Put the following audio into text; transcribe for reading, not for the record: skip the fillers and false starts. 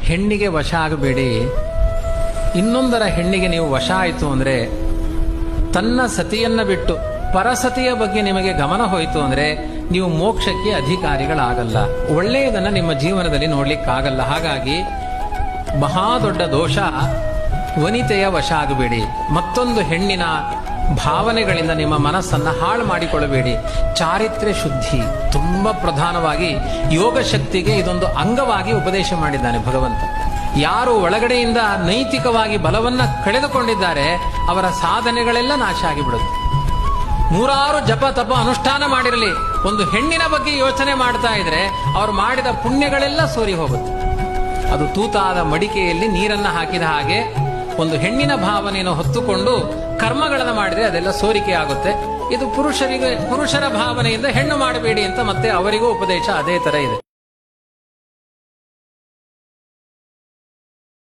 ಹೆಣ್ಣಿಗೆ ವಶ ಆಗಬೇಡಿ. ಇನ್ನೊಂದರ ಹೆಣ್ಣಿಗೆ ನೀವು ವಶ ಆಯಿತು ಅಂದ್ರೆ, ತನ್ನ ಸತಿಯನ್ನ ಬಿಟ್ಟು ಪರಸತಿಯ ಬಗ್ಗೆ ನಿಮಗೆ ಗಮನ ಹೋಯಿತು ಅಂದ್ರೆ ನೀವು ಮೋಕ್ಷಕ್ಕೆ ಅಧಿಕಾರಿಗಳಾಗಲ್ಲ, ಒಳ್ಳೆಯದನ್ನ ನಿಮ್ಮ ಜೀವನದಲ್ಲಿ ನೋಡ್ಲಿಕ್ಕಾಗಲ್ಲ. ಹಾಗಾಗಿ ಮಹಾ ದೊಡ್ಡ ದೋಷ, ವನಿತೆಯ ವಶ ಆಗಬೇಡಿ. ಮತ್ತೊಂದು ಹೆಣ್ಣಿನ ಭಾವನೆಗಳಿಂದ ನಿಮ್ಮ ಮನಸ್ಸನ್ನ ಹಾಳು ಮಾಡಿಕೊಳ್ಳಬೇಡಿ. ಚಾರಿತ್ರ್ಯ ಶುದ್ಧಿ ತುಂಬಾ ಪ್ರಧಾನವಾಗಿ ಯೋಗ ಶಕ್ತಿಗೆ ಇದೊಂದು ಅಂಗವಾಗಿ ಉಪದೇಶ ಮಾಡಿದ್ದಾನೆ ಭಗವಂತ. ಯಾರು ಒಳಗಡೆಯಿಂದ ನೈತಿಕವಾಗಿ ಬಲವನ್ನ ಕಳೆದುಕೊಂಡಿದ್ದಾರೆ ಅವರ ಸಾಧನೆಗಳೆಲ್ಲ ನಾಶ ಆಗಿಬಿಡುತ್ತೆ. ನೂರಾರು ಜಪ ತಪ ಅನುಷ್ಠಾನ ಮಾಡಿರಲಿ, ಒಂದು ಹೆಣ್ಣಿನ ಬಗ್ಗೆ ಯೋಚನೆ ಮಾಡ್ತಾ ಇದ್ರೆ ಅವರು ಮಾಡಿದ ಪುಣ್ಯಗಳೆಲ್ಲ ಸೋರಿ ಹೋಗುತ್ತೆ. ಅದು ತೂತಾದ ಮಡಿಕೆಯಲ್ಲಿ ನೀರನ್ನ ಹಾಕಿದ ಹಾಗೆ ಒಂದು ಹೆಣ್ಣಿನ ಭಾವನೆಯನ್ನು ಹೊತ್ತುಕೊಂಡು ಕರ್ಮಗಳನ್ನು ಮಾಡಿದ್ರೆ ಅದೆಲ್ಲ ಸೋರಿಕೆ ಆಗುತ್ತೆ. ಇದು ಪುರುಷರ ಭಾವನೆಯಿಂದ ಹೆಣ್ಣು ಮಾಡಬೇಡಿ ಅಂತ ಮತ್ತೆ ಅವರಿಗೂ ಉಪದೇಶ ಅದೇ ತರ ಇದೆ.